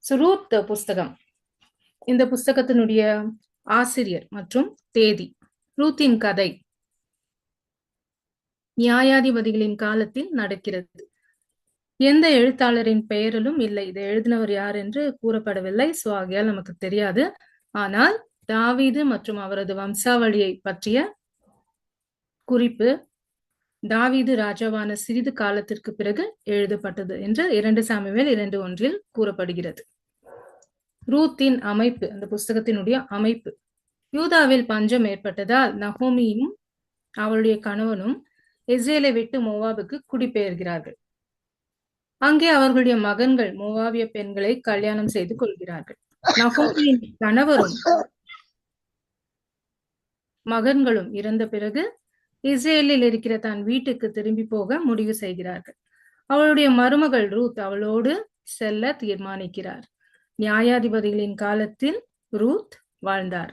Ruth புஸ்தகம். இந்த புஸ்தகத்தினுடைய ஆசிரியர் மற்றும் தேதி. ரூத்தின் கதை நியாயாதிபதிகளின் காலத்தில் நடக்கிறது. எந்த எழுத்தாளரின் பெயரிலும் இல்லை. இதை எழுதினவர் யார் என்று கூறப்படவில்லை. ஆகையால் நமக்கு தெரியாது. ஆனால் தாவீது மற்றும் அவரது வம்சாவளியை பற்றிய குறிப்பு தாவீது ராஜாவான சிறிது காலத்திற்கு பிறகு எழுதப்பட்டது என்று 2 சாமுவேல் 2:1 கூறப்படுகிறது. ரூத்தின் அமைப்பு, அந்த புஸ்தகத்தினுடைய அமைப்பு. யூதாவில் பஞ்சம் ஏற்பட்டதால் நகோமியும் அவளுடைய கணவனும் இஸ்ரேலை விட்டு மோவாபுக்கு குடிபெயர்கிறார்கள். அங்கே அவர்களுடைய மகன்கள் மோவாபிய பெண்களை கல்யாணம் செய்து கொள்கிறார்கள். நகோமியின் கணவரும் மகன்களும் இறந்த பிறகு இஸ்ரேலில் இருக்கிற தன் வீட்டுக்கு திரும்பி போக முடிவு செய்கிறார்கள். அவளுடைய மருமகள் ரூத் அவளோடு செல்ல தீர்மானிக்கிறார். நியாயாதிபதிகளின் காலத்தில் ரூத் வாழ்ந்தார்.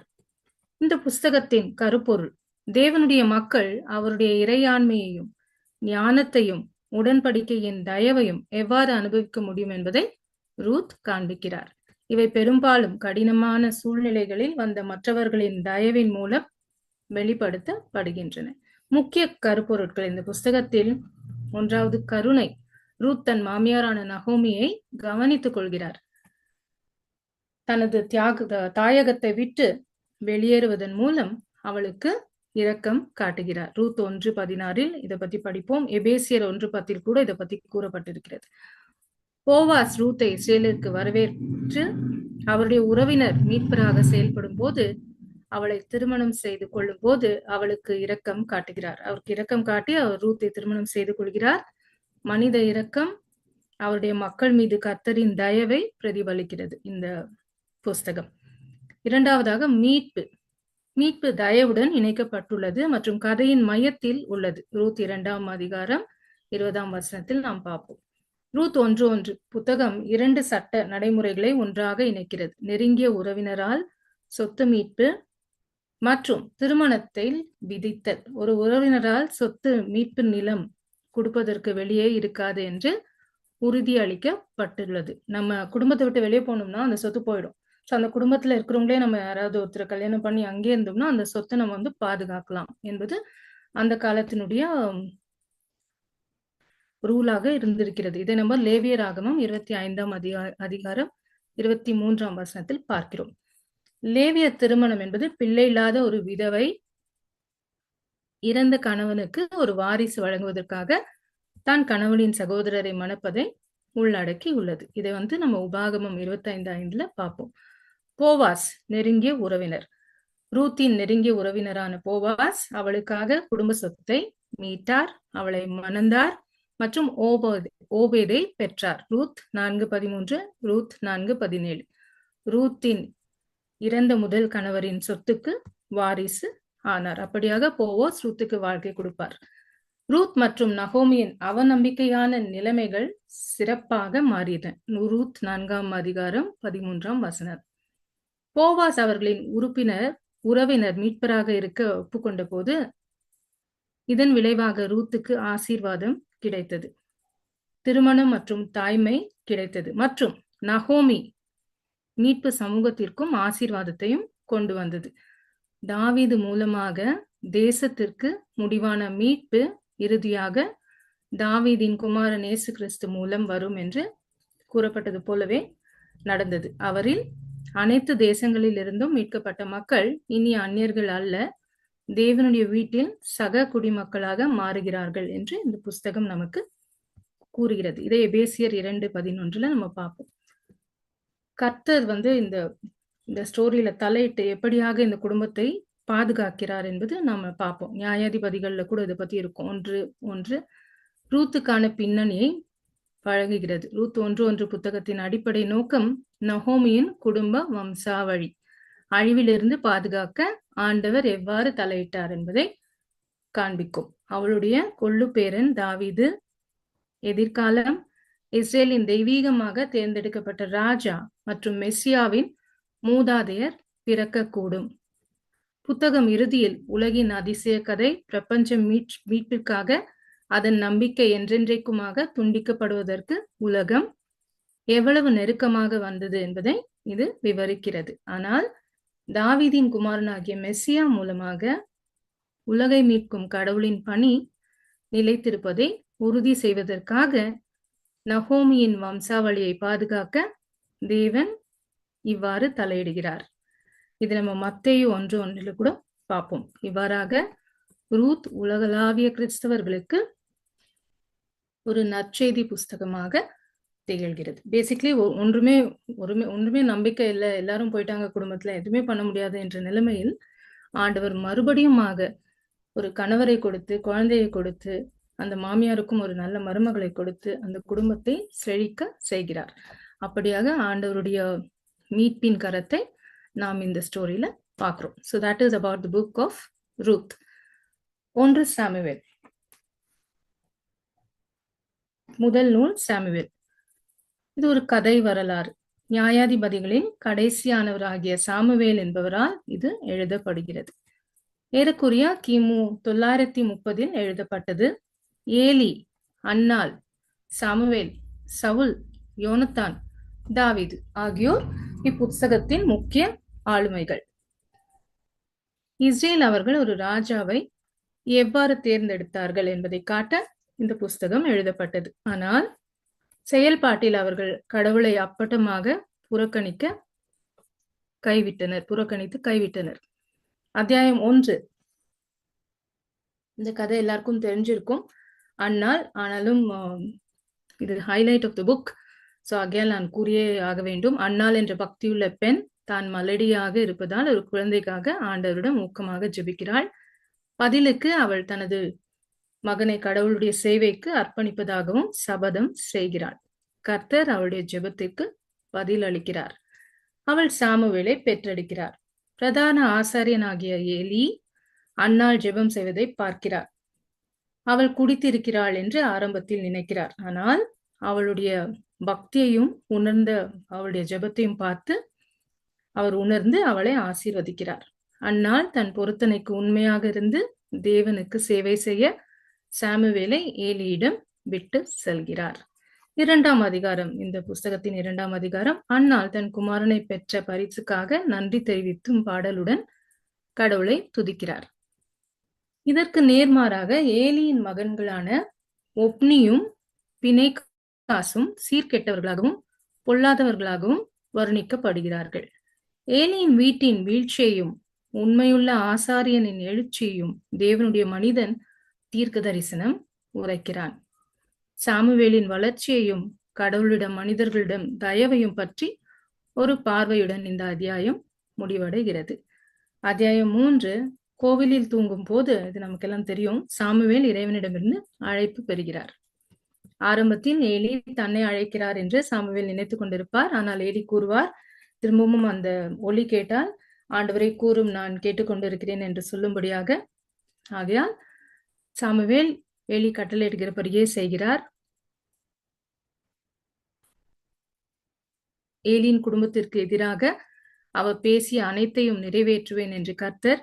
இந்த புஸ்தகத்தின் கருப்பொருள், தேவனுடைய மக்கள் அவருடைய இறையாண்மையையும் ஞானத்தையும் உடன்படிக்கையின் தயவையும் எவ்வாறு அனுபவிக்க முடியும் என்பதை ரூத் காண்பிக்கிறார். இவை பெரும்பாலும் கடினமான சூழ்நிலைகளில் வந்த மற்றவர்களின் தயவின் மூலம் வெளிப்படுத்தப்படுகின்றன. முக்கிய கருப்பொருட்கள் இந்த புஸ்தகத்தில்: 1வது, கருணை. ரூத் தன் மாமியாரான நகோமியை கவனித்துக் கொள்கிறார். தனது தாயகத்தை விட்டு வெளியேறுவதன் மூலம் அவளுக்கு இரக்கம் காட்டுகிறார். ரூத் 1:16 இதை பத்தி படிப்போம். எபேசியர் 1:10 கூட இதை பத்தி கூறப்பட்டிருக்கிறது. போவாஸ் ரூத்தை இஸ்ரேலுக்கு வரவேற்று அவருடைய உறவினர் மீட்பராக செயல்படும் போது அவளை திருமணம் செய்து கொள்ளும் போது அவளுக்கு இரக்கம் காட்டுகிறார். அவருக்கு இரக்கம் காட்டி அவர் ரூத்தை திருமணம் செய்து கொள்கிறார். மனித இரக்கம் அவருடைய மக்கள் மீது கர்த்தரின் தயவை பிரதிபலிக்கிறது இந்த புஸ்தகம். 2வதாக மீட்பு. மீட்பு தயவுடன் இணைக்கப்பட்டுள்ளது மற்றும் கதையின் மையத்தில் உள்ளது. ரூத் 2ஆம் அதிகாரம் 20ஆம் வசனத்தில் நாம் பார்ப்போம். ரூத் 1:1 புத்தகம் 2 சட்ட நடைமுறைகளை ஒன்றாக இணைக்கிறது. நெருங்கிய உறவினரால் சொத்து மீட்பு மற்றும் திருமணத்தில் விதித்தல். ஒரு உறவினரால் சொத்து மீட்பு நிலம் கொடுப்பதற்கு வெளியே இருக்காது என்று உறுதி அளிக்கப்பட்டுள்ளது. நம்ம குடும்பத்தை விட்டு வெளியே போனோம்னா அந்த சொத்து போயிடும். அந்த குடும்பத்துல இருக்கிறவங்களே நம்ம யாராவது ஒருத்தரை கல்யாணம் பண்ணி அங்கே இருந்தோம்னா அந்த சொத்தை நம்ம பாதுகாக்கலாம் என்பது அந்த காலத்தினுடைய ரூலாக இருந்திருக்கிறது. இதை நம்ம லேவியராகமம் 25ஆம் அதிகாரம் 23ஆம் வசனத்தில் பார்க்கிறோம். லேவிய திருமணம் என்பது பிள்ளை இல்லாத ஒரு விதவை இறந்த கணவனுக்கு ஒரு வாரிசு வழங்குவதற்காக தான் கணவனின் சகோதரரை மணப்பதை உள்ளடக்கி உள்ளது. இதை நம்ம உபாகமம் 25:5 பார்ப்போம். போவாஸ் நெருங்கிய உறவினர். ரூத்தின் நெருங்கிய உறவினரான போவாஸ் அவளுக்காக குடும்ப சொத்தை மீட்டார், அவளை மணந்தார் மற்றும் ஓபேதை பெற்றார். Ruth 4:13, Ruth 4:17. ரூத்தின் இறந்த முதல் கணவரின் சொத்துக்கு வாரிசு ஆனார். அப்படியாக போவாஸ் ரூத்துக்கு வாழ்க்கை கொடுப்பார். ரூத் மற்றும் நகோமியின் அவநம்பிக்கையான நிலைமைகள் சிறப்பாக மாறியது. ரூத் 4ஆம் அதிகாரம் 13ஆம் வசனம். போவாஸ் அவர்களின் உறவினர் மீட்பராக இருக்க ஒப்புக்கொண்ட போது இதன் விளைவாக ரூத்துக்கு ஆசீர்வாதம் கிடைத்தது, திருமணம் மற்றும் தாய்மை கிடைத்தது மற்றும் நகோமி மீட்பு சமூகத்திற்கும் ஆசீர்வாதத்தையும் கொண்டு வந்தது. தாவீது மூலமாக தேசத்திற்கு முடிவான மீட்பு இறுதியாக தாவீதின் குமாரன் இயேசு கிறிஸ்து மூலம் வரும் என்று கூறப்பட்டது போலவே நடந்தது. அவரில் அனைத்து தேசங்களில் இருந்தும் மீட்கப்பட்ட மக்கள் இனி அந்நியர்கள் அல்ல, தேவனுடைய வீட்டில் சக குடிமக்களாக மாறுகிறார்கள் என்று இந்த புஸ்தகம் நமக்கு கூறுகிறது. இதை எபேசியர் 2:11 நம்ம பார்ப்போம். கர்த்தர் இந்த ஸ்டோரியில தலையிட்டு எப்படியாக இந்த குடும்பத்தை பாதுகாக்கிறார் என்பது நாம பார்ப்போம். நியாயாதிபதிகள்ல கூட இதை பத்தி இருக்கும். 1:1 ரூத்துக்கான பின்னணியை வழங்குகிறது. ரூத் 1:1 புத்தகத்தின் அடிப்படை நோக்கம் நகோமியின் குடும்ப வம்சாவழி அழிவிலிருந்து பாதுகாக்க ஆண்டவர் எவ்வாறு தலையிட்டார் என்பதை காண்பிக்கும். அவளுடைய கொள்ளு பேரன் தாவீது எதிர்காலம் இஸ்ரேலின் தெய்வீகமாக தேர்ந்தெடுக்கப்பட்ட ராஜா மற்றும் மெஸ்ஸியாவின் மூதாதையர் பிறக்கக்கூடும். புத்தகம் இறுதியில் உலகின் அதிசய கதை பிரபஞ்ச மீட்பிற்காக அதன் நம்பிக்கை என்றென்றைக்குமாக துண்டிக்கப்படுவதற்கு உலகம் எவ்வளவு நெருக்கமாக வந்தது என்பதை இது விவரிக்கிறது. ஆனால் தாவீதின் குமாரனாகிய மெஸ்ஸியா மூலமாக உலகை மீட்கும் கடவுளின் பணி நிலைத்திருப்பதை உறுதி செய்வதற்காக நகோமியின் வம்சாவளியை பாதுகாக்க தேவன் இவ்வாறு தலையிடுகிறார். இது நம்ம மத்தேயு 1:1 கூட பார்ப்போம். இவ்வாறாக ரூத் உலகளாவிய கிறிஸ்தவர்களுக்கு ஒரு நற்செய்தி புஸ்தகமாக திகழ்கிறது. பேசிக்கலி ஒன்றுமே நம்பிக்கை இல்லை, எல்லாரும் போயிட்டாங்க, குடும்பத்துல எதுவுமே பண்ண முடியாது என்ற நிலைமையில் ஆண்டவர் மறுபடியுமாக ஒரு கணவரை கொடுத்து, குழந்தையை கொடுத்து, அந்த மாமியாருக்கும் ஒரு நல்ல மருமகளை கொடுத்து அந்த குடும்பத்தை செழிக்க செய்கிறார். அப்படியாக ஆண்டவருடைய மீட்பின் கரத்தை நாம் இந்த ஸ்டோரியில பார்க்கிறோம். So that is about the book of Ruth. 1 Samuel. முதல் நூல் சாமுவேல். இது ஒரு கதை வரலாறு. நியாயாதிபதிகளின் கடைசியானவராகிய சாமுவேல் என்பவரால் இது எழுதப்படுகிறது. ஏறக்குறைய கிமு 930 எழுதப்பட்டது. ஏலி, அன்னாள், சாமுவேல், சவுல், யோனத்தான், தாவீது ஆகியோர் இப்புத்தகத்தின் முக்கிய ஆளுமைகள். இஸ்ரேல் அவர்கள் ஒரு ராஜாவை எவ்வாறு தேர்ந்தெடுத்தார்கள் என்பதை காட்ட இந்த புஸ்தகம் எழுதப்பட்டது. ஆனால் செயல்பாட்டில் அவர்கள் கடவுளை அப்பட்டமாக புறக்கணித்து கைவிட்டனர். அத்தியாயம் 1. இந்த கதை எல்லாருக்கும் தெரிஞ்சிருக்கும். அன்னாள், ஆனாலும் இது highlight of the book. So again நான் கூறியே ஆக வேண்டும். அன்னாள் என்ற பக்தியுள்ள பெண் தான் மலடியாக இருப்பதால் ஒரு குழந்தைக்காக ஆண்டவரிடம் ஊக்கமாக ஜெபிக்கிறாள். பதிலுக்கு அவள் தனது மகனை கடவுளுடைய சேவைக்கு அர்ப்பணிப்பதாகவும் சபதம் செய்கிறாள். கர்த்தர் அவளுடைய ஜெபத்திற்கு பதில் அளிக்கிறார். அவள் சாமுவேலை பெற்றெடுக்கிறார். பிரதான ஆசாரியனாகிய ஏலி அன்னாள் ஜெபம் செய்வதை பார்க்கிறார். அவள் குடித்திருக்கிறாள் என்று ஆரம்பத்தில் நினைக்கிறார். ஆனால் அவளுடைய பக்தியையும் உணர்ந்த அவளுடைய ஜெபத்தையும் பார்த்து அவர் உணர்ந்து அவளை ஆசீர்வதிக்கிறார். அன்னாள் தன் பொருத்தனைக்கு உண்மையாக இருந்து தேவனுக்கு சேவை செய்ய சாமுவேலை ஏலியிடம் விட்டு செல்கிறார். 2ஆம் அதிகாரம், இந்த புஸ்தகத்தின் 2ஆம் அதிகாரம். அன்னாள் தன் குமாரனை பெற்ற பரிசுக்காக நன்றி தெரிவித்தும் பாடலுடன் கடவுளை துதிக்கிறார். இதற்கு நேர்மாறாக ஏலியின் மகன்களான ஒப்னியும் பினெகாசும் சீர்கெட்டவர்களாகவும் பொல்லாதவர்களாகவும் வர்ணிக்கப்படுகிறார்கள். ஏலியின் வீட்டின் வீழ்ச்சியையும் உண்மையுள்ள ஆசாரியனின் எழுச்சியையும் தேவனுடைய மனிதன் தீர்க்க தரிசனம் உரைக்கிறான். சாமுவேலின் வளர்ச்சியையும் கடவுளிடம் மனிதர்களிடம் தயவையும் பற்றி ஒரு பார்வையுடன் இந்த அத்தியாயம் முடிவடைகிறது. அத்தியாயம் 3 கோவிலில் தூங்கும் போது, இது நமக்கெல்லாம் தெரியும், சாமுவேல் இறைவனிடமிருந்து அழைப்பு பெறுகிறார். ஆரம்பத்தில் ஏலி தன்னை அழைக்கிறார் என்று சாமுவேல் நினைத்துக் கொண்டிருப்பார். ஆனால் ஏலி கூறுவார், திரும்பவும் அந்த ஒலி கேட்டால் ஆண்டவரை கூறும், நான் கேட்டுக்கொண்டிருக்கிறேன் என்று சொல்லும்படியாக. ஆகையால் சாமுவேல் ஏலி கட்டளையிடுகிறபடியே செய்கிறார். ஏலியின் குடும்பத்திற்கு எதிராக அவர் பேசிய அனைத்தையும் நிறைவேற்றுவேன் என்று கர்த்தர்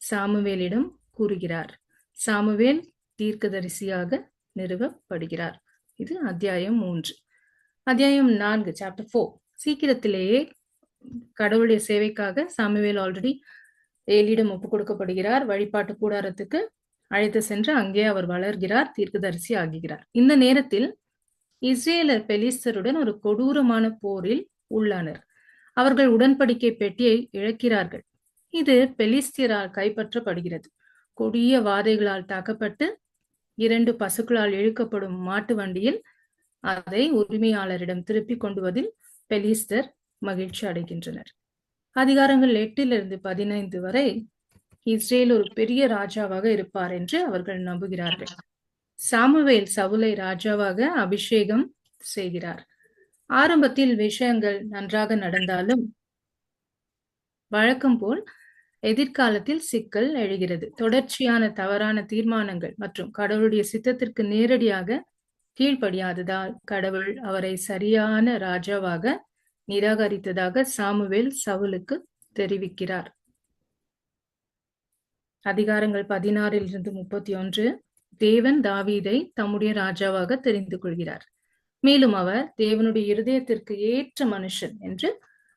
சாமுவேலிடம் கூறுகிறார். சாமுவேல் தீர்க்கதரிசியாக நிறுவப்படுகிறார். இது அத்தியாயம் 3. அத்தியாயம் 4, சாப்டர் 4. சீக்கிரத்திலேயே கடவுளுடைய சேவைக்காக சாமுவேல் ஆல்ரெடி ஏலியிடம் ஒப்புக் கொடுக்கப்படுகிறார். வழிபாட்டு கூடாரத்துக்கு அழைத்து சென்று அங்கே அவர் வளர்கிறார், தீர்க்கதரிசி ஆகிறார். இந்த நேரத்தில் இஸ்ரேலர் பெலிஸ்தருடன் ஒரு கொடூரமான போரில் உள்ளனர். அவர்கள் உடன்படிக்கை பெட்டியை இழக்கிறார்கள். இது பெலிஸ்தியரால் கைப்பற்றப்படுகிறது. கொடிய வாதைகளால் தாக்கப்பட்டு 2 பசுக்களால் இழுக்கப்படும் மாட்டு வண்டியில் அதை உரிமையாளரிடம் திருப்பி கொண்டுவதில் பெலிஸ்தர் மகிழ்ச்சி அடைகின்றனர். அதிகாரங்கள் 8 - 15 வரை இஸ்ரேல் ஒரு பெரிய ராஜாவாக இருப்பார் என்று அவர்கள் நம்புகிறார்கள். சாமுவேல் சவுலை ராஜாவாக அபிஷேகம் செய்கிறார். ஆரம்பத்தில் விஷயங்கள் நன்றாக நடந்தாலும் வழக்கம் போல் எதிர்காலத்தில் சிக்கல் எழுகிறது. தொடர்ச்சியான தவறான தீர்மானங்கள் மற்றும் கடவுளுடைய சித்தத்திற்கு நேரடியாக கீழ்ப்படியாததால் கடவுள் அவரை சரியான ராஜாவாக நிராகரித்ததாக சாமுவேல் சவுலுக்கு தெரிவிக்கிறார். அதிகாரங்கள் 16 - 31. தேவன் தாவீதை தம்முடைய ராஜாவாக தெரிந்து கொள்கிறார். மேலும் அவர் தேவனுடைய இருதயத்திற்கு ஏற்ற மனுஷன் என்று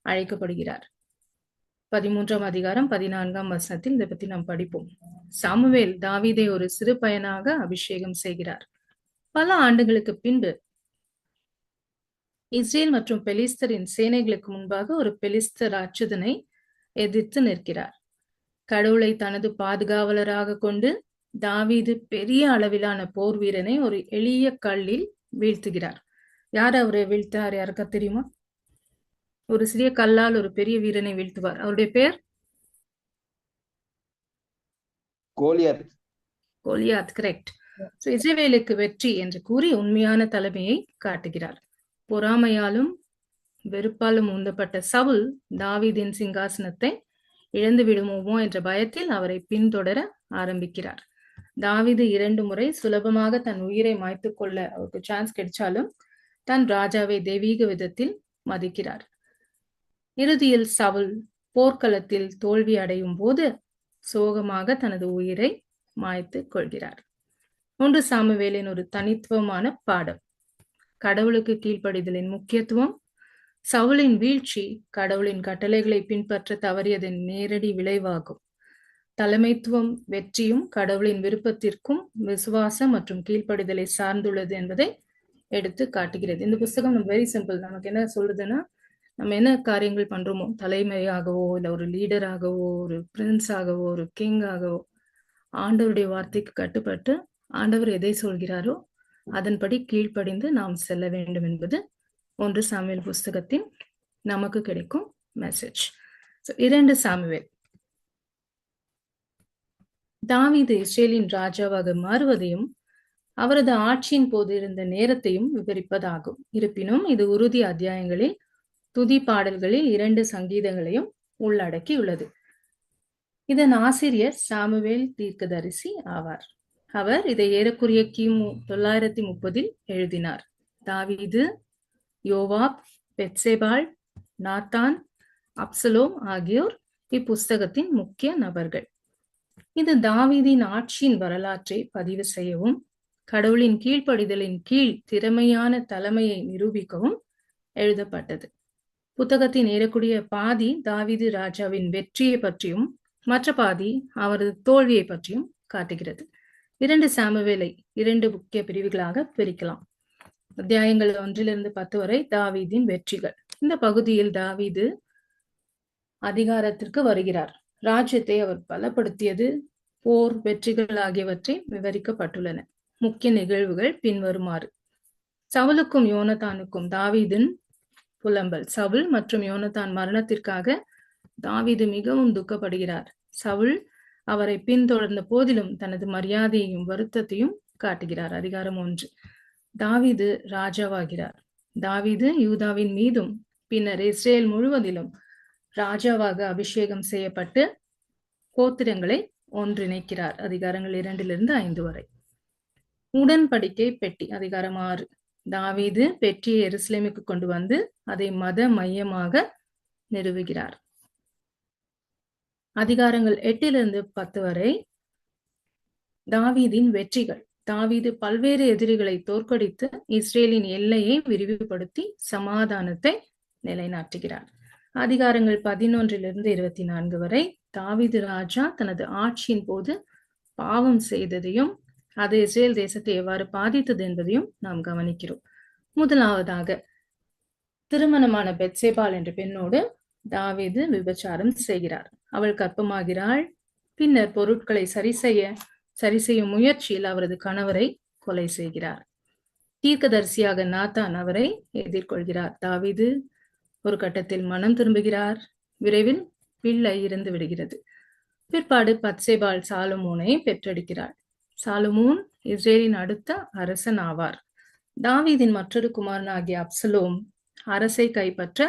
அழைக்கப்படுகிறார். 13ஆம் அதிகாரம் 14ஆம் வசனத்தில் இதை பத்தி நாம் படிப்போம். சாமுவேல் தாவீதை ஒரு சிறு பையனாக அபிஷேகம் செய்கிறார். பல ஆண்டுகளுக்கு பின்பு இஸ்ரேல் மற்றும் பெலிஸ்தரின் சேனைகளுக்கு முன்பாக ஒரு பெலிஸ்தர் அச்சுதனை எதிர்த்து நிற்கிறார். கடவுளை தனது பாதுகாவலராக கொண்டு தாவீது பெரிய அளவிலான போர் வீரனை ஒரு எளிய கல்லில் வீழ்த்துகிறார். யார் அவரை வீழ்த்தார்? யாருக்கா தெரியுமா? ஒரு சிறிய கல்லால் ஒரு பெரிய வீரனை வீழ்த்துவார். அவருடைய பெயர் கோலியாத். கோலியாத், கரெக்ட். இஸ்ரவேலுக்கு வெற்றி என்று கூறி உண்மையான தலைமையை காட்டுகிறார். பொறாமையாலும் வெறுப்பாலும் உந்தப்பட்ட சவுல் தாவீதின் சிங்காசனத்தை இழந்து விடுமோமோ என்ற பயத்தில் அவரை பின்தொடர ஆரம்பிக்கிறார். தாவீது 2 முறை சுலபமாக தன் உயிரை மாய்த்து கொள்ள அவருக்கு சான்ஸ் கிடைச்சாலும் தன் ராஜாவை தெய்வீக விதத்தில் மதிக்கிறார். இறுதியில் சவுல் போர்க்களத்தில் தோல்வி அடையும் போது சோகமாக தனது உயிரை மாய்த்து கொள்கிறார். 1 சாமுவேலின் ஒரு தனித்துவமான பாடம். கடவுளுக்கு கீழ்ப்படிதலின் முக்கியத்துவம். சவுலின் வீழ்ச்சி கடவுளின் கட்டளைகளை பின்பற்ற தவறியதன் நேரடி விளைவாகும். தலைமைத்துவம் வெற்றியும் கடவுளின் விருப்பத்திற்கும் விசுவாசம் மற்றும் கீழ்ப்படிதலை சார்ந்துள்ளது என்பதை எடுத்து காட்டுகிறது. இந்த புத்தகம் வெரி சிம்பிள். நமக்கு என்ன சொல்றதுன்னா, நம்ம என்ன காரியங்கள் பண்றோமோ, தலைமையாகவோ இல்லை ஒரு லீடராகவோ ஒரு பிரின்ஸ் ஆகவோ ஒரு கிங் ஆகவோ ஆண்டவருடைய வார்த்தைக்கு கட்டுப்பட்டு ஆண்டவர் எதை சொல்கிறாரோ அதன்படி கீழ்ப்படிந்து நாம் செல்ல வேண்டும் என்பது 1 சாமுவேல் புஸ்தகத்தின் நமக்கு கிடைக்கும் மெசேஜ். 2 சாமுவேல் தாவீது இஸ்ரேலின் ராஜாவாக மாறுவதையும் அவரது ஆட்சியின் போது இருந்த நேரத்தையும் விவரிப்பதாகும். இருப்பினும் இது உறுதி அத்தியாயங்களில் துதி பாடல்களில் 2 சங்கீதங்களையும் உள்ளடக்கியுள்ளது. இதன் ஆசிரியர் சாமுவேல் தீர்க்கதரிசி ஆவார். அவர் இதை ஏறக்குறைய கிமு 930 எழுதினார். தாவீது, யோவாப், பெத்சேபாள், நாத்தான், அப்சலோம் ஆகியோர் இப்புஸ்தகத்தின் முக்கிய நபர்கள். இது தாவீதின் ஆட்சியின் வரலாற்றை பதிவு செய்யவும் கடவுளின் கீழ்ப்படிதலின் கீழ் திறமையான தலைமையை நிரூபிக்கவும் எழுதப்பட்டது. புத்தகத்தின் ஏறக்குறைய பாதி தாவீது ராஜாவின் வெற்றியை பற்றியும் மற்ற பாதி அவரது தோல்வியை பற்றியும் காட்டுகிறது. 2 சாமுவேலை 2 முக்கிய பிரிவுகளாக பிரிக்கலாம். அத்தியாயங்கள் 1 - 10 வரை தாவீதின் வெற்றிகள். இந்த பகுதியில் தாவீது அதிகாரத்திற்கு வருகிறார். ராஜ்யத்தை அவர் பலப்படுத்தியது, போர் வெற்றிகள் ஆகியவற்றை விவரிக்கப்பட்டுள்ளன. முக்கிய நிகழ்வுகள் பின்வருமாறு. சவுலுக்கும் யோனத்தானுக்கும் தாவீதின் புலம்பல். சவுல் மற்றும் யோனத்தான் மரணத்திற்காக தாவீது மிகவும் துக்கப்படுகிறார். சவுல் அவரை பின்தொடர்ந்த போதிலும் தனது மரியாதையையும் வருத்தத்தையும் காட்டுகிறார். அதிகாரம் 1. தாவீது ராஜாவாகிறார். தாவீது யூதாவின் மீதும் பின்னர் இஸ்ரேல் முழுவதிலும் ராஜாவாக அபிஷேகம் செய்யப்பட்டு கோத்திரங்களை ஒன்றிணைக்கிறார். அதிகாரங்கள் 2 - 5 வரை. உடன்படிக்கை பெட்டி. அதிகாரம் 6. தாவீது பெட்டியை எருசலேமுக்கு கொண்டு வந்து அதை மத மையமாக நிறுவுகிறார். அதிகாரங்கள் 8 - 10 வரை தாவீதின் வெற்றிகள். தாவீது பல்வேறு எதிரிகளை தோற்கடித்து இஸ்ரேலின் எல்லையை விரிவுபடுத்தி சமாதானத்தை நிலைநாட்டுகிறார். அதிகாரங்கள் 11 - 24 வரை தாவீது ராஜா தனது ஆட்சியின் போது பாவம் செய்ததையும் அது இஸ்ரேல் தேசத்தை எவ்வாறு பாதித்தது என்பதையும் நாம் கவனிக்கிறோம். முதலாவதாக, திருமணமான பெத்சேபாள் என்ற பெண்ணோடு தாவீது விபச்சாரம் செய்கிறார். அவள் கர்ப்பமாகிறாள். பின்னர் பொருட்களை சரி செய்யும் முயற்சியில் அவரது கணவரை கொலை செய்கிறார். தீர்க்கதரிசியாக நாத்தான் அவரை எதிர்கொள்கிறார். தாவீது ஒரு கட்டத்தில் மனம் திரும்புகிறார். விரைவில் பிள்ளை இறந்து விடுகிறது. பிற்பாடு பத்சேபாள் சாலமோனை பெற்றெடுக்கிறாள். சாலமோன் இஸ்ரேலின் அடுத்த அரசன் ஆவார். தாவீதின் மற்றொரு குமாரனாகிய அப்சலோம் அரசை கைப்பற்ற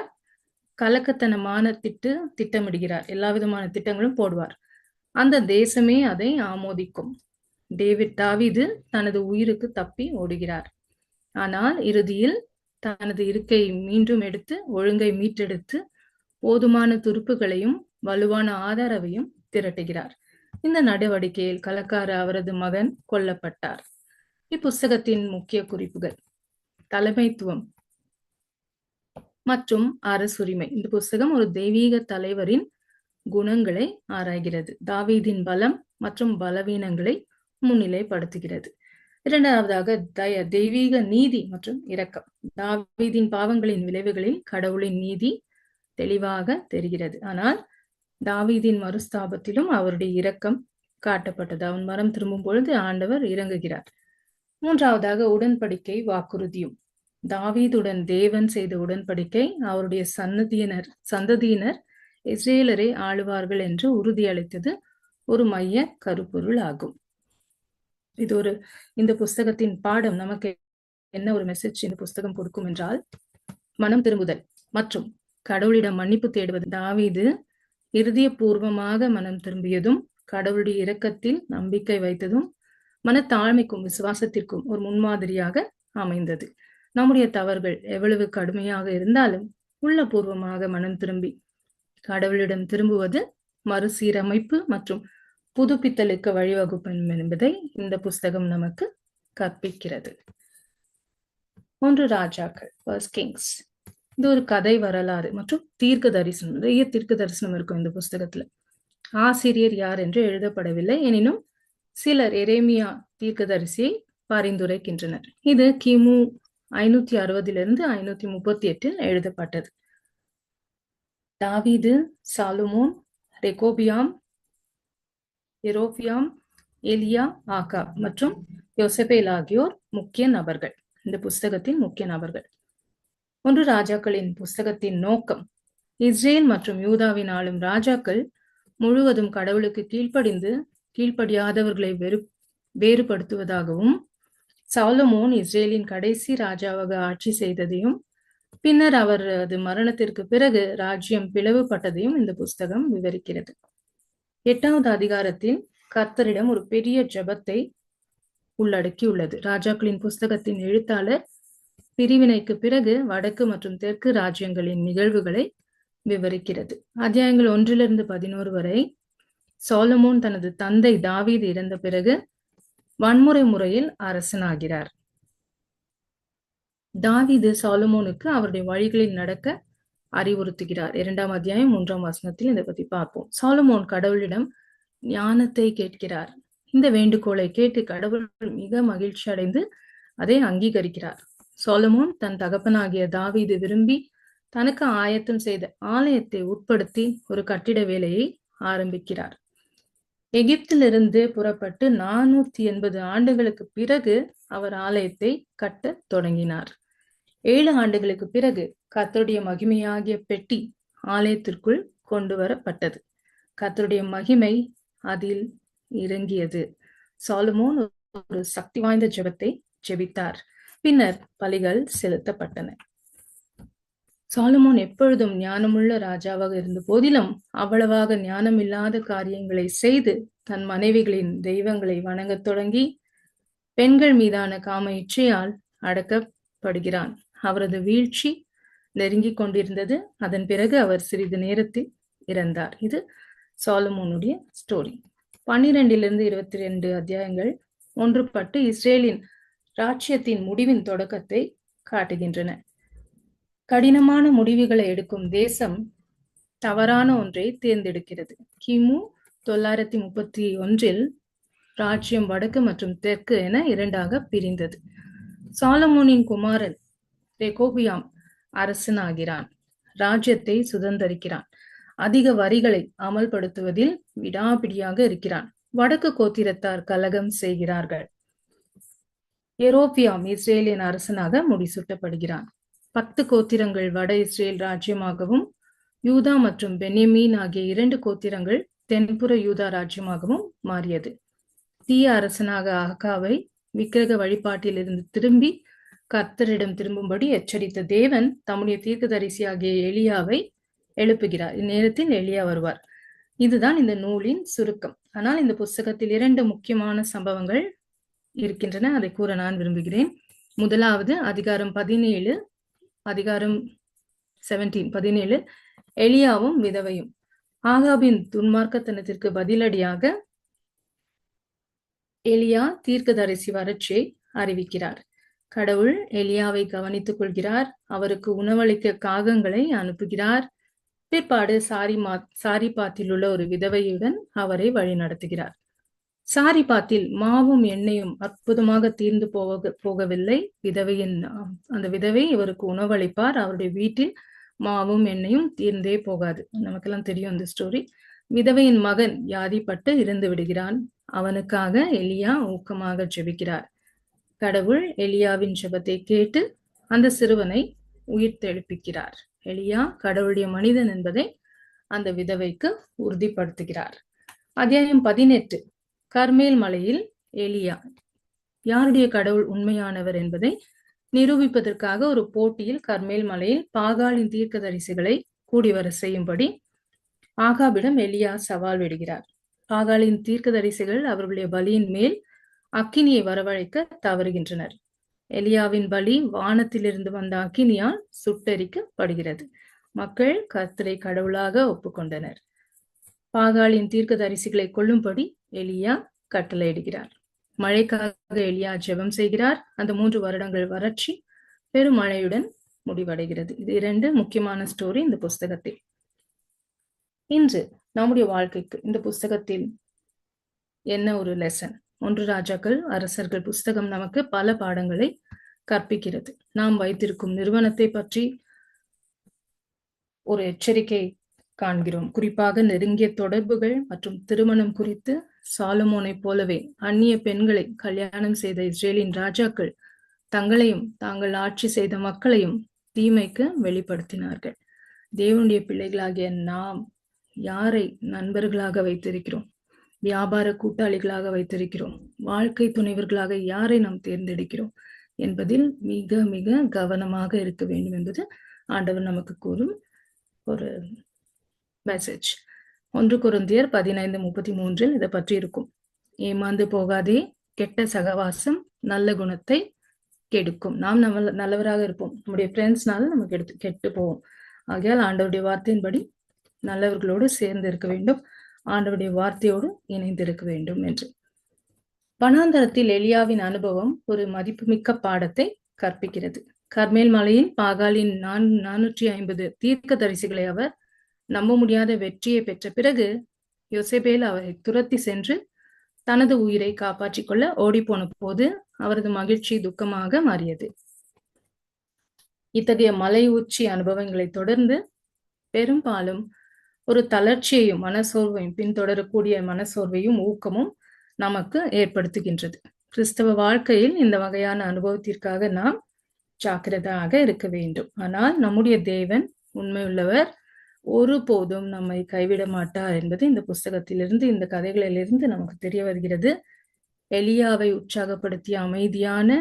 கலக்கத்தனமான திட்டமிடுகிறார். எல்லா விதமான திட்டங்களும் போடுவார். அந்த தேசமே அதை ஆமோதிக்கும். தாவீது தனது உயிருக்கு தப்பி ஓடுகிறார். ஆனால் இறுதியில் தனது இருக்கையை மீண்டும் எடுத்து ஒழுங்கை மீட்டெடுத்து போதுமான துருப்புகளையும் வலுவான ஆதரவையும் திரட்டுகிறார். இந்த நடவடிக்கையில் கலக்கார அவரது மகன் கொல்லப்பட்டார். இப்புஸ்தகத்தின் முக்கிய குறிப்புகள். தலைமைத்துவம் மற்றும் அரசுரிமை. இந்த புஸ்தகம் ஒரு தெய்வீக தலைவரின் குணங்களை ஆராய்கிறது. தாவீதின் பலம் மற்றும் பலவீனங்களை முன்னிலைப்படுத்துகிறது. இரண்டாவதாக தெய்வீக நீதி மற்றும் இரக்கம். தாவீதின் பாவங்களின் விளைவுகளில் கடவுளின் நீதி தெளிவாக தெரிகிறது. ஆனால் தாவீதின் மறுஸ்தாபத்திலும் அவருடைய இரக்கம் காட்டப்பட்டது. அவன் மனம் திரும்பும் பொழுது ஆண்டவர் இறங்குகிறார். மூன்றாவதாக உடன்படிக்கை வாக்குறுதியும். தாவீதுடன் தேவன் செய்த உடன்படிக்கை அவருடைய சந்ததியினர் இஸ்ரேலரை ஆளுவார்கள் என்று உறுதியளித்தது ஒரு மைய கருப்பொருள் ஆகும். இந்த புஸ்தகத்தின் பாடம் நமக்கு என்ன ஒரு மெசேஜ் இந்த புஸ்தகம் கொடுக்கும் என்றால், மனம் திரும்புதல் மற்றும் கடவுளிடம் மன்னிப்பு தேடுவது. தாவீது இருதயபூர்வமாக மனம் திரும்பியதும் கடவுளுடைய இரக்கத்தில் நம்பிக்கை வைத்ததும் மனத்தாழ்மைக்கும் விசுவாசத்திற்கும் ஒரு முன்மாதிரியாக அமைந்தது. நம்முடைய தவறுகள் எவ்வளவு கடுமையாக இருந்தாலும் உள்ளபூர்வமாக மனம் திரும்பி கடவுளிடம் திரும்புவது மறுசீரமைப்பு மற்றும் புதுப்பித்தலுக்கு வழிவகுக்கும் என்பதை இந்த புஸ்தகம் நமக்கு கற்பிக்கிறது. 1 ராஜாக்கள், ஃபர்ஸ்ட் கிங்ஸ். இது ஒரு கதை வரலாறு மற்றும் தீர்க்க தரிசனம். நிறைய தீர்க்க தரிசனம் இருக்கும் இந்த புஸ்தகத்துல. ஆசிரியர் யார் என்று எழுதப்படவில்லை, எனினும் சிலர் எரேமியா தீர்க்கதரிசியை பரிந்துரைக்கின்றனர். இது கிமு 560 538 எழுதப்பட்டது. தாவீது, சாலமோன், ரெகோபியாம், எரோபியாம், எலியா, ஆகாப் மற்றும் யோசபேல் ஆகியோர் முக்கிய நபர்கள். இந்த புஸ்தகத்தின் முக்கிய நபர்கள். 1 ராஜாக்களின் புஸ்தகத்தின் நோக்கம் இஸ்ரேல் மற்றும் யூதாவின் ஆளும் ராஜாக்கள் முழுவதும் கடவுளுக்கு கீழ்ப்படியாதவர்களை வேறுபடுத்துவதாகவும், சாலமோன் இஸ்ரேலின் கடைசி ராஜாவாக ஆட்சி செய்ததையும் பின்னர் அவரது மரணத்திற்கு பிறகு ராஜ்யம் பிளவுபட்டதையும் இந்த புஸ்தகம் விவரிக்கிறது. 8வது அதிகாரத்தில் கர்த்தரிடம் ஒரு பெரிய ஜெபத்தை உள்ளடக்கியுள்ளது. ராஜாக்களின் புஸ்தகத்தின் எழுத்தாளர் பிரிவினைக்கு பிறகு வடக்கு மற்றும் தெற்கு ராஜ்யங்களின் நிகழ்வுகளை விவரிக்கிறது. அத்தியாயங்கள் 1-11 வரை சாலமோன் தனது தந்தை தாவீது இறந்த பிறகு வன்முறை முறையில் அரசனாகிறார். தாவீது சாலமோனுக்கு அவருடைய வழிகளில் நடக்க அறிவுறுத்துகிறார். 2ஆம் அத்தியாயம் 3ஆம் வசனத்தில் இதை பத்தி பார்ப்போம். சாலமோன் கடவுளிடம் ஞானத்தை கேட்கிறார். இந்த வேண்டுகோளை கேட்டு கடவுள் மிக மகிழ்ச்சி அடைந்து அதை அங்கீகரிக்கிறார். சாலமோன் தன் தகப்பனாகிய தாவீது விரும்பி தனக்கு ஆயத்தம் செய்த ஆலயத்தை உட்படுத்தி ஒரு கட்டிட வேலையை ஆரம்பிக்கிறார். எகிப்திலிருந்து புறப்பட்டு 480 ஆண்டுகளுக்கு பிறகு அவர் ஆலயத்தை கட்ட தொடங்கினார். 7 ஆண்டுகளுக்கு பிறகு கர்த்தருடைய மகிமையாகிய பெட்டி ஆலயத்திற்குள் கொண்டு வரப்பட்டது. கர்த்தருடைய மகிமை அதில் இறங்கியது. சாலமோன் ஒரு சக்தி வாய்ந்த ஜெபத்தை ஜெபித்தார். பின்னர் பலிகள் செலுத்தப்பட்டன. சாலமோன் எப்பொழுதும் ஞானமுள்ள ராஜாவாக இருந்த போதிலும் அவ்வளவாக ஞானமில்லாத காரியங்களை செய்து தன் மனைவிகளின் தெய்வங்களை வணங்கத் தொடங்கி பெண்கள் மீதான காம இச்சையால் அடக்கப்படுகிறான். அவரது வீழ்ச்சி நெருங்கிக் கொண்டிருந்தது. அதன் பிறகு அவர் சிறிது நேரத்தில் இறந்தார். இது சாலமோனுடைய ஸ்டோரி. 12-22 அத்தியாயங்கள் ஒன்றுபட்டு இஸ்ரேலின் ராஜ்யத்தின் முடிவின் தொடக்கத்தை காட்டுகின்றன. கடினமான முடிவுகளை எடுக்கும் தேசம் தவறான ஒன்றை தேர்ந்தெடுக்கிறது. கிமு 931 ராஜ்யம் வடக்கு மற்றும் தெற்கு என 2ஆக பிரிந்தது. சாலமோனின் குமாரன் ரெகோபியாம் அரசனாகிறான். ராஜ்யத்தை சுதந்தரிக்கிறான். அதிக வரிகளை அமல்படுத்துவதில் விடாபிடியாக இருக்கிறான். வடக்கு கோத்திரத்தார் கலகம் செய்கிறார்கள். எரோபியாம் இஸ்ரேலின் அரசனாக முடிசூட்டப்படுகிறான். 10 கோத்திரங்கள் வட இஸ்ரேல் ராஜ்யமாகவும் யூதா மற்றும் பென்யமீன் ஆகிய 2 கோத்திரங்கள் தென்புற யூதா ராஜ்யமாகவும் மாறியது. தீய அரசனாக ஆகாவை விக்கிரக வழிபாட்டில் இருந்து திரும்பி கர்த்தரிடம் திரும்பும்படி எச்சரித்த தேவன் தம்முடைய தீர்க்கதரிசியாகிய எலியாவை எழுப்புகிறார். இந்நேரத்தில் எலியா வருவார். இதுதான் இந்த நூலின் சுருக்கம். ஆனால் இந்த புஸ்தகத்தில் 2 முக்கியமான சம்பவங்கள் இருக்கின்றன. அதை கூற நான் விரும்புகிறேன். முதலாவது அதிகாரம் 17 எலியாவும் விதவையும். ஆகாபின் துன்மார்க்கத்தனத்திற்கு பதிலடியாக எலியா தீர்க்கதரிசி வறட்சியை அறிவிக்கிறார். கடவுள் எலியாவை கவனித்துக் கொள்கிறார். அவருக்கு உணவளிக்க காகங்களை அனுப்புகிறார். பிற்பாடு சாரிபாத்தில் உள்ள ஒரு விதவையுடன் அவரை வழி நடத்துகிறார். சாரிபாத்தில் மாவும் எண்ணெயும் அற்புதமாக தீர்ந்து போகவில்லை. அந்த விதவை இவருக்கு உணவளிப்பார். அவருடைய வீட்டில் மாவும் எண்ணெயும் தீர்ந்தே போகாது. நமக்கெல்லாம் தெரியும் இந்த ஸ்டோரி. விதவையின் மகன் வியாதிப்பட்டு இறந்து விடுகிறான். அவனுக்காக எலியா ஊக்கமாக ஜெபிக்கிறார். கடவுள் எலியாவின் ஜெபத்தை கேட்டு அந்த சிறுவனை உயிர்த்தெழுப்பிக்கிறார். எலியா கடவுளுடைய மனிதன் என்பதை அந்த விதவைக்கு உறுதிப்படுத்துகிறார். அத்தியாயம் 18. கர்மேல் மலையில் எலியா. யாருடைய கடவுள் உண்மையானவர் என்பதை நிரூபிப்பதற்காக ஒரு போட்டியில் கர்மேல் மலையில் பாகாலின் தீர்க்கதரிசிகளை கூடி வர செய்யும்படி ஆகாபிடம் எலியா சவால் விடுகிறார். பாகாலின் தீர்க்கதரிசிகள் அவர்களுடைய பலியின் மேல் அக்கினியை வரவழைக்க தவறுகின்றனர். எலியாவின் பலி வானத்திலிருந்து வந்த அக்கினியால் சுட்டெரிக்கப்படுகிறது. மக்கள் கர்த்தரை கடவுளாக ஒப்புக்கொண்டனர். பாகாலின் தீர்க்கதரிசிகளை கொல்லும்படி எலியா கட்டளையிடுகிறார். மழைக்காக எலியா ஜெபம் செய்கிறார். அந்த 3 வருடங்கள் வறட்சி பெருமழையுடன் முடிவடைகிறது. இது 2 முக்கியமான ஸ்டோரி இந்த புஸ்தகத்தில். இன்று நம்முடைய வாழ்க்கைக்கு இந்த புஸ்தகத்தில் என்ன ஒரு லெசன்? 1 ராஜாக்கள் அரசர்கள் புஸ்தகம் நமக்கு பல பாடங்களை கற்பிக்கிறது. நாம் வைத்திருக்கும் நிறுவனத்தை பற்றி ஒரு எச்சரிக்கை காண்கிறோம். குறிப்பாக நெருங்கிய தொடர்புகள் மற்றும் திருமணம் குறித்து சாலமோனை போலவே அந்நிய பெண்களை கல்யாணம் செய்த இஸ்ரேலின் ராஜாக்கள் தங்களையும் தாங்கள் ஆட்சி செய்த மக்களையும் தீமைக்கு வெளிப்படுத்தினார்கள். தேவனுடைய பிள்ளைகளாகிய நாம் யாரை நண்பர்களாக வைத்திருக்கிறோம்? வியாபார கூட்டாளிகளாக வைத்திருக்கிறோம்? வாழ்க்கை துணைவர்களாக யாரை நாம் தேர்ந்தெடுக்கிறோம் என்பதில் மிக மிக கவனமாக இருக்க வேண்டும் என்பது ஆண்டவர் நமக்கு கூறும் ஒரு மெசேஜ். 1 கொரிந்தியர் 15:33 இதை பற்றி இருக்கும். ஏமாந்து போகாதே, கெட்ட சகவாசம் நல்ல குணத்தை கெடுக்கும். நாம் நல்லவராக இருப்போம், நம்முடைய ஃப்ரெண்ட்ஸ்னால நமக்கு கெட்டு போவோம். ஆகையால் ஆண்டவருடைய வார்த்தையின்படி நல்லவர்களோடு சேர்ந்து இருக்க வேண்டும், ஆண்டவருடைய வார்த்தையோடு இணைந்து இருக்க வேண்டும் என்று. வனாந்தரத்தில் எலியாவின் அனுபவம் ஒரு மதிப்புமிக்க பாடத்தை கற்பிக்கிறது. கர்மேல் மலையில் பாகாலின் 450 தீர்க்கதரிசிகளை அவர் நம்ப முடியாத வெற்றியை பெற்ற பிறகு யோசேபேல் அவரை துரத்தி சென்று தனது உயிரை காப்பாற்றிக் கொள்ள ஓடிப்போன போது அவரது மகிழ்ச்சி துக்கமாக மாறியது. இத்தகைய மலை உச்சி அனுபவங்களை தொடர்ந்து பெரும்பாலும் ஒரு தளர்ச்சியையும் மனசோர்வையும் பின்தொடரக்கூடிய மனசோர்வையும் ஊக்கமும் நமக்கு ஏற்படுத்துகின்றது. கிறிஸ்தவ வாழ்க்கையில் இந்த வகையான அனுபவத்திற்காக நாம் ஜாக்கிரதையாக இருக்க வேண்டும். ஆனால் நம்முடைய தேவன் உண்மையுள்ளவர், ஒருபோதும் நம்மை கைவிட மாட்டார் என்பது இந்த புஸ்தகத்திலிருந்து, இந்த கதைகளிலிருந்து நமக்கு தெரிய வருகிறது. எலியாவை உற்சாகப்படுத்திய அமைதியான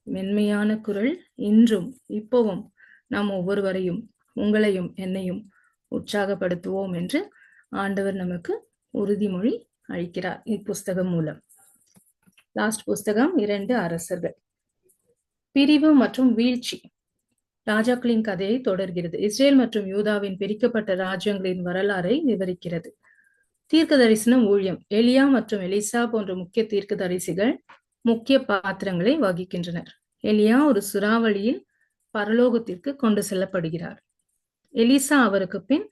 மென்மையான குரல் இன்றும் இப்பவும் நாம் ஒவ்வொருவரையும், உங்களையும் என்னையும் உற்சாகப்படுத்துவோம் என்று ஆண்டவர் நமக்கு உறுதிமொழி அளிக்கிறார் இப்புஸ்தகம் மூலம். லாஸ்ட் புஸ்தகம் 2 அரசர்கள். பிரிவு மற்றும் வீழ்ச்சி ராஜாக்களின் கதையை தொடர்கிறது. இஸ்ரேல் மற்றும் யூதாவின் பிரிக்கப்பட்ட ராஜ்யங்களின் வரலாறை விவரிக்கிறது. தீர்க்க தரிசனம் ஊழியம். எலியா மற்றும் எலிசா போன்ற முக்கிய தீர்க்க தரிசிகள் முக்கிய பாத்திரங்களை வகிக்கின்றனர். எலியா ஒரு சுறாவளியில் பரலோகத்திற்கு கொண்டு செல்லப்படுகிறார். எலிசா அவருக்கு பின்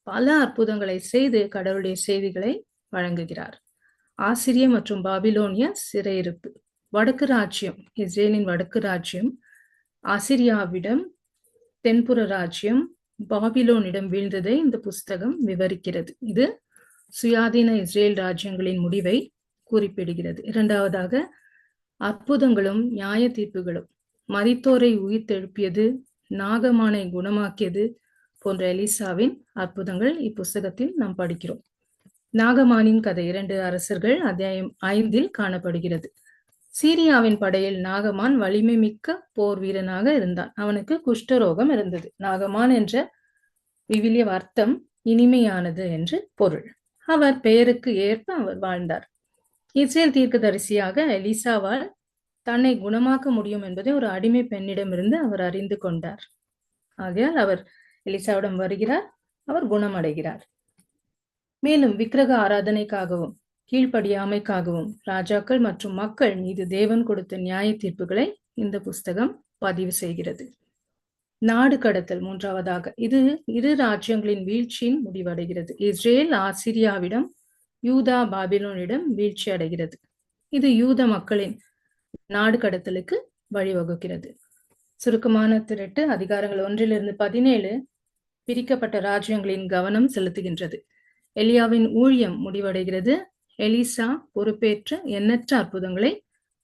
பல அற்புதங்களை செய்து கடவுளுடைய செய்திகளை வழங்குகிறார். ஆசிரிய மற்றும் பாபிலோனிய சிறையிருப்பு. வடக்கு ராஜ்யம், இஸ்ரேலின் வடக்கு ராஜ்யம் ஆசிரியாவிடம், தென்புற ராஜ்யம் பாபிலோனிடம் வீழ்ந்ததை இந்த புஸ்தகம் விவரிக்கிறது. இது சுயாதீன இஸ்ரேல் ராஜ்யங்களின் முடிவை குறிப்பிடுகிறது. இரண்டாவதாக, அற்புதங்களும் நியாய தீர்ப்புகளும். மரித்தோரை உயிர்த்தெழுப்பியது, நாகமானை குணமாக்கியது போன்ற எலிசாவின் அற்புதங்கள் இப்புஸ்தகத்தில் நாம் படிக்கிறோம். நாகமானின் கதை 2 அரசர்கள் அத்தியாயம் 5 காணப்படுகிறது. சீரியாவின் படையில் நாகமான் வலிமை மிக்க போர் வீரனாக இருந்தான். அவனுக்கு குஷ்டரோகம் இருந்தது. நாகமான் என்ற விவிலிய அர்த்தம் இனிமையானது என்று பொருள். அவர் பெயருக்கு ஏற்ப அவர் வாழ்ந்தார். இஸ்ரேல் தீர்க்கதரிசியாக எலிசாவால் தன்னை குணமாக்க முடியும் என்பதை ஒரு அடிமை பெண்ணிடமிருந்து அவர் அறிந்து கொண்டார். ஆகையால் அவர் எலிசாவிடம் வருகிறார், அவர் குணமடைகிறார். மேலும் விக்கிரக ஆராதனைக்காகவும் கீழ்ப்படியாமைக்காகவும் ராஜாக்கள் மற்றும் மக்கள் மீது தேவன் கொடுத்த நியாய தீர்ப்புகளை இந்த புஸ்தகம் பதிவு செய்கிறது. நாடு கடத்தல் மூன்றாவதாக, இது இரு ராஜ்யங்களின் வீழ்ச்சியின் முடிவடைகிறது. இஸ்ரேல் ஆசிரியாவிடம், யூதா பாபிலோனிடம் வீழ்ச்சி அடைகிறது. இது யூத மக்களின் நாடு கடத்தலுக்கு வழிவகுக்கிறது. சுருக்கமான திரட்டு அதிகாரங்கள் 1-17 பிரிக்கப்பட்ட ராஜ்யங்களின் கவனம் செலுத்துகின்றது. எலியாவின் ஊழியம் முடிவடைகிறது. எலிசா பொறுப்பேற்று எண்ணற்ற அற்புதங்களை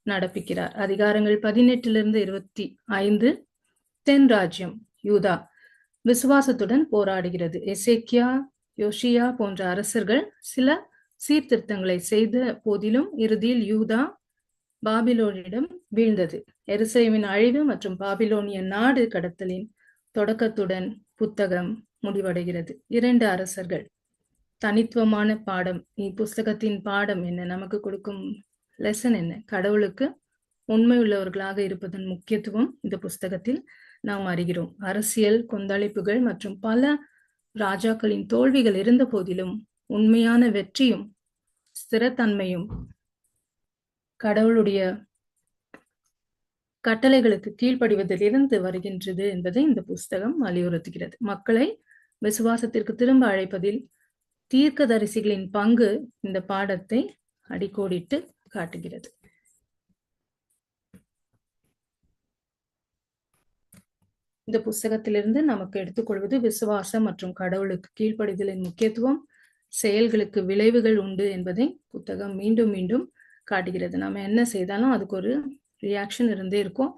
நடப்பிக்கிறார். அதிகாரங்கள் 18-25 தென் ராஜ்யம் யூதா விசுவாசத்துடன் போராடுகிறது. எசேக்கியா, யோசியா போன்ற அரசர்கள் சில சீர்திருத்தங்களை செய்த போதிலும் இறுதியில் யூதா பாபிலோனிடம் வீழ்ந்தது. எருசலேமின் அழிவு மற்றும் பாபிலோனிய நாடு கடத்தலின் தொடக்கத்துடன் புத்தகம் முடிவடைகிறது. 2 அரசர்கள். தனித்துவமான பாடம். இப்புஸ்தகத்தின் பாடம் என்ன? நமக்கு கொடுக்கும் லெசன் என்ன? கடவுளுக்கு உண்மை உள்ளவர்களாக இருப்பதன் முக்கியத்துவம் இந்த புஸ்தகத்தில் நாம் அறிகிறோம். அரசியல் கொந்தளிப்புகள் மற்றும் பல ராஜாக்களின் தோல்விகள் இருந்த போதிலும் உண்மையான வெற்றியும் ஸ்திரத்தன்மையும் கடவுளுடைய கட்டளைகளுக்கு கீழ்ப்படிவதிலிருந்து வருகின்றது என்பதை இந்த புஸ்தகம் வலியுறுத்துகிறது. மக்களை விசுவாசத்திற்கு திரும்ப அழைப்பதில் தீர்க்கதரிசிகளின் பங்கு இந்த பாடத்தை அடிக்கோடிட்டு காட்டுகிறது. இந்த புஸ்தகத்திலிருந்து நமக்கு எடுத்துக்கொள்வது விசுவாசம் மற்றும் கடவுளுக்கு கீழ்ப்படிதலின் முக்கியத்துவம், செயல்களுக்கு விளைவுகள் உண்டு என்பதை புத்தகம் மீண்டும் மீண்டும் காட்டுகிறது. நம்ம என்ன செய்தாலும் அதுக்கு ஒரு ரியாக்ஷன் இருந்தே இருக்கும்.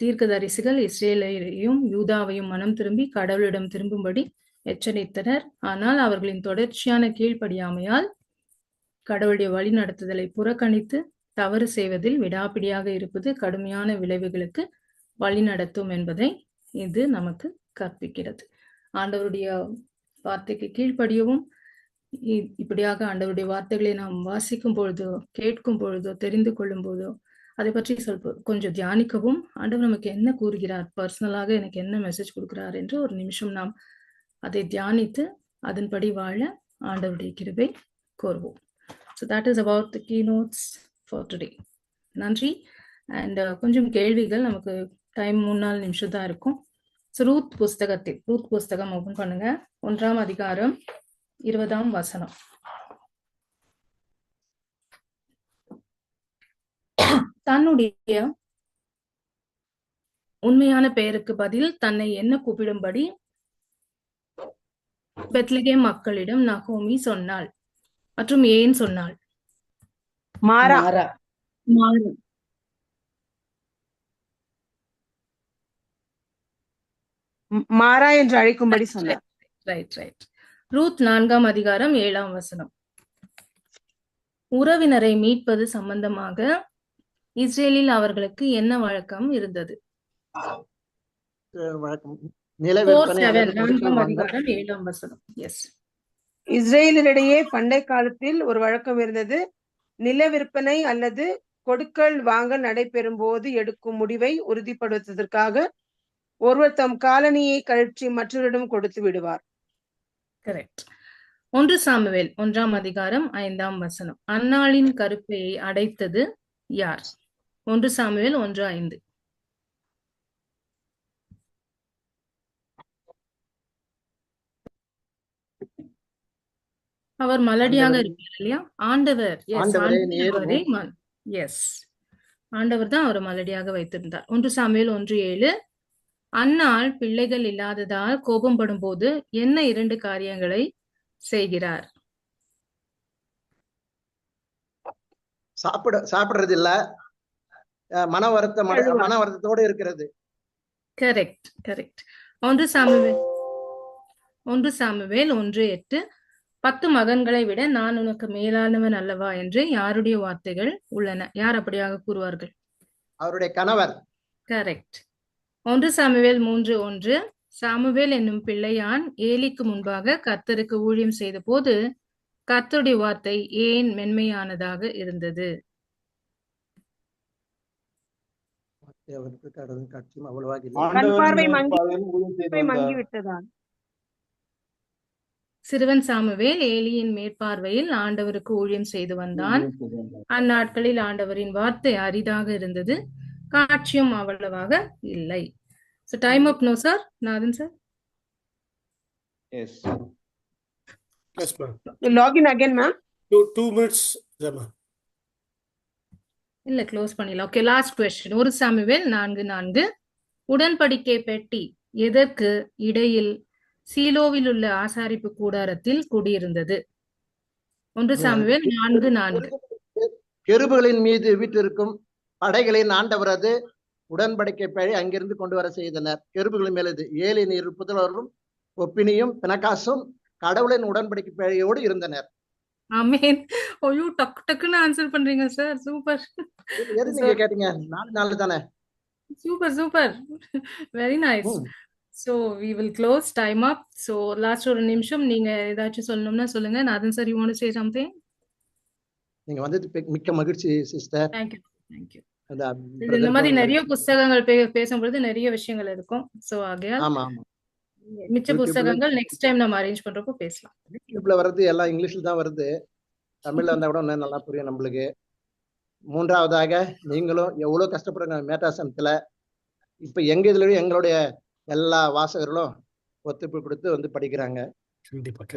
தீர்க்கதரிசிகள் இஸ்ரேலையும் யூதாவையும் மனம் திரும்பி கடவுளிடம் திரும்பும்படி எச்சரித்தனர். ஆனால் அவர்களின் தொடர்ச்சியான கீழ்ப்படியாமையால் கடவுளுடைய வழி நடத்துதலை புறக்கணித்து தவறு செய்வதில் விடாப்பிடியாக இருப்பது கடுமையான விளைவுகளுக்கு வழி நடத்தும் என்பதை இது நமக்கு கற்பிக்கிறது. ஆண்டவருடைய வார்த்தைக்கு கீழ்ப்படியவும், இப்படியாக ஆண்டவருடைய வார்த்தைகளை நாம் வாசிக்கும் பொழுதோ, கேட்கும் பொழுதோ, தெரிந்து கொள்ளும் போதோ அதை பற்றி கொஞ்சம் தியானிக்கவும், ஆண்டவர் நமக்கு என்ன கூறுகிறார், பர்சனலாக எனக்கு என்ன மெசேஜ் கொடுக்கிறார் என்று ஒரு நிமிஷம் நாம் அதை தியானித்து அதன்படி வாழ ஆண்டவருடைய கிருபை கோருவோம். So that is about the keynotes for today. நன்றி. அண்ட் கொஞ்சம் கேள்விகள், நமக்கு டைம் 3-4 நிமிஷம் தான் இருக்கும். ரூத் புஸ்தகம் ஓபன் பண்ணுங்க. 1ஆம் அதிகாரம் 20ஆம் வசனம். தன்னுடைய உண்மையான பெயருக்கு பதில் தன்னை என்ன கூப்பிடும்படி பெத்லகேம் மக்களிடம் நகோமி சொன்னாள். மற்றும் ஏன் சொன்னாள்? மாறா மாறா என்று அழைக்கும்படி சொன்னார். ரைட். ரூத் 4ஆம் அதிகாரம் 7ஆம் வசனம். உறவினரை மீட்பது சம்பந்தமாக இஸ்ரேலில் அவர்களுக்கு என்ன வழக்கம் இருந்தது? 4:7 அதிகாரம் 7ஆம் வசனம். எஸ். இஸ்ரேலிடையே பண்டை காலத்தில் ஒரு வழக்கம் இருந்தது. நில விற்பனை அல்லது கொடுக்கல் வாங்கல் நடைபெறும் போது எடுக்கும் முடிவை உறுதிப்படுத்துவதற்காக ஒருவர் தம் காலனியை கழற்றி மற்றவரிடம் கொடுத்து விடுவார். கரெக்ட். 1 சாமுவேல் 1ஆம் அதிகாரம் 5ஆம் வசனம். அன்னாளின் கருப்பையை அடைத்தது யார்? 1 சாமுவேல் 1:5. அவர் மலடியாக இருப்பார் இல்லையா? ஆண்டவர். எஸ், ஆண்டவர் தான் அவர் மலடியாக வைத்திருந்தார். 1 சாமுவேல் 1:7. அன்னாள் பிள்ளைகள் இல்லாததால் கோபப்படும் போது என்ன 2 காரியங்களை செய்கிறார்? சாப்பிடுறது இல்ல, மன வருத்தத்தோடு இருக்கிறது. கரெக்ட். 1 சாமுவேல் 1:8. 10 மகன்களை விட நான் உனக்கு மேலானவன் அல்லவா என்று யாருடைய வார்த்தைகள் உள்ளன? யார் அப்படியாக கூறுவார்கள்? அவருடைய கணவர். கரெக்ட். 1 சாமுவேல் 3:1. சாமுவேல் என்னும் பிள்ளையான் ஏலிக்கு முன்பாக கர்த்தருக்கு ஊழியம் செய்த போது கர்த்தருடைய வார்த்தை ஏன் மென்மையானதாக இருந்தது? சிறுவன் சாமுவேல் ஏலியின் மேற்பார்வையில் ஆண்டவருக்கு ஊழியம் செய்து வந்தான். அந்நாட்களில் ஆண்டவரின் வார்த்தை அரிதாக இருந்தது. காட்சியும் அவ்வளவாக இல்லை. So time up no sir, Nathan sir. Yes. Yes, ma'am. Log in again, ma'am. 2 minutes, ma'am. இல்ல க்ளோஸ் பண்ணிடலாம். Okay, last question. 1 சாமுவேல் 4:4. உடன்படிக்கை பெட்டி எதற்கு இடையில் சீலோவில் உள்ள ஆசாரிப்பு கூடாரத்தில் குடியிருந்தது? 1 சாமுவேல் 4:4. கெருபுகளின் மீது வீற்றிருக்கும் படைகளின் ஆண்டவரது உடன்படிக்கை பெட்டி அங்கிருந்து கொண்டு வர செய்தனர். கெருபுகளின் மேலது ஏலின் இரு புதல்வரும் ஒப்பினியும் பினகாசும் கடவுளின் உடன்படிக்கை பெட்டியோடு இருந்தனர். ஆமென். ஐயோ, டக்கு டக்குன்னு ஆன்சர் பண்றீங்க சார். சூப்பர் எது நீங்க கேட்டீங்க? 4 தானே? Super super, very nice. So we will close, time up. So last ஒரு நிமிஷம் நீங்க ஏதாச்சும் சொல்லணும்னா சொல்லுங்க. Nathan sir, you want to say something? நீங்க வந்தது மிக்க மகிழ்ச்சி சிஸ்டர். Thank you thank you. இந்த மாதிரி நிறைய புஸ்தகங்கள் பேசும்பொழுது நிறைய விஷயங்கள் இருக்கும். ஸோ ஆகையால் ஆமா ஆமா, மிச்ச புஸ்தகங்கள் நெக்ஸ்ட் டைம் நம்ம அரேஞ்ச் பண்றப்போ பேசலாம். யூடியூப்ல வருது, எல்லாம் இங்கிலீஷ்ல தான் வருது. தமிழ்ல வந்தா கூட இன்னும் நல்லா புரியும் நம்மளுக்கு. 3வதாக நீங்களும் எவ்வளவு கஷ்டப்படுங்க மேட்டாசனத்துல. இப்ப எங்க இதுலயும் எங்களுடைய எல்லா வாசகர்களும் ஒத்துழைப்பு கொடுத்து வந்து படிக்கிறாங்க.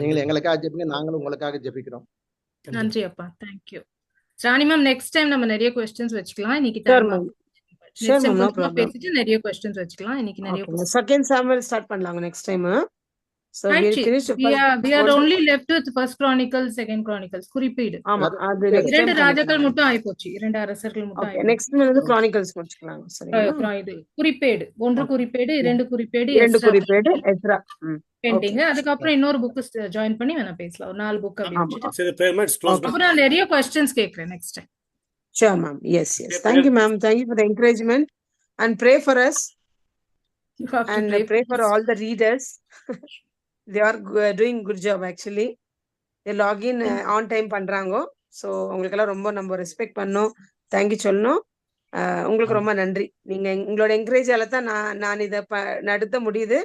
நீங்களும் எங்களுக்காக ஜெபிங்க, நாங்களும் உங்களுக்காக ஜெபிக்கிறோம். நன்றி அப்பா, தேங்க்யூ. ராணி மேம், நெக்ஸ்ட் டைம் நம்ம நிறைய கொஸ்டின்ஸ் வச்சுக்கலாம். இன்னைக்கு Sure, time ma'am. up. Sure, Next time ma'am, no கொஞ்சமா problem. பேசிட்டு நிறைய கொஸ்டின்ஸ் வச்சுக்கலாம். இன்னைக்கு நிறைய Okay, second Samuel start பண்ணலாங்க next time. So we Actually, finished we are only left with First Chronicles, Second Chronicles. குறிப்பீடு ஆமா, அது next time இரண்டு ராஜாக்கள் பண்ணிக்கலாம். மட்டும் ஆயிப்போச்சு, 2 அரசர்கள் மட்டும் Okay, ஆயிப்போச்சு. next வந்து Chronicles முடிச்சுக்கலாம். சரிங்களா? அப்புறம் இது குறிப்பேடு, 1 குறிப்பேடு, 2 குறிப்பேடு, 2 குறிப்பேடு எஸ்ரா. பெண்டிங். அதுக்கப்புறம் இன்னொரு புக் ஜாயின் பண்ணி வேணா பேசலாம். ஒரு 4 புக் அப்படி ஆமா. வச்சுட்டு So the prayer minutes close. Okay. அப்புறம் நான் நிறைய கொஸ்டின்ஸ் கேட்கிறேன் next time. Sure, ma'am. Yes, yes. Thank you, ma'am. Thank you for the encouragement and pray for us and pray for all the readers. They are doing good job actually. They log in on time பண்றாங்க. So உங்களுக்கெல்லாம் ரொம்ப நம்ம respect பண்ணோம், thank you சொல்லணும். உங்களுக்கு ரொம்ப நன்றி. நீங்க உங்களோட என்கரேஜால தான் நான் இதை நடத்த முடியுது.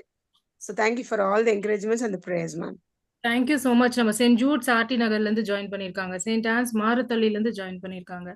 So thank you for all the encouragements and the prayers, ma'am. Thank you so much. நம்ம சென்ட் ஜூட்ஸ் ஆர்டி நகர்ல இருந்து ஜாயின் பண்ணிருக்காங்க, செயின்ட் ஆன்ஸ் மாரத்தள்ளில இருந்து ஜாயின் பண்ணிருக்காங்க,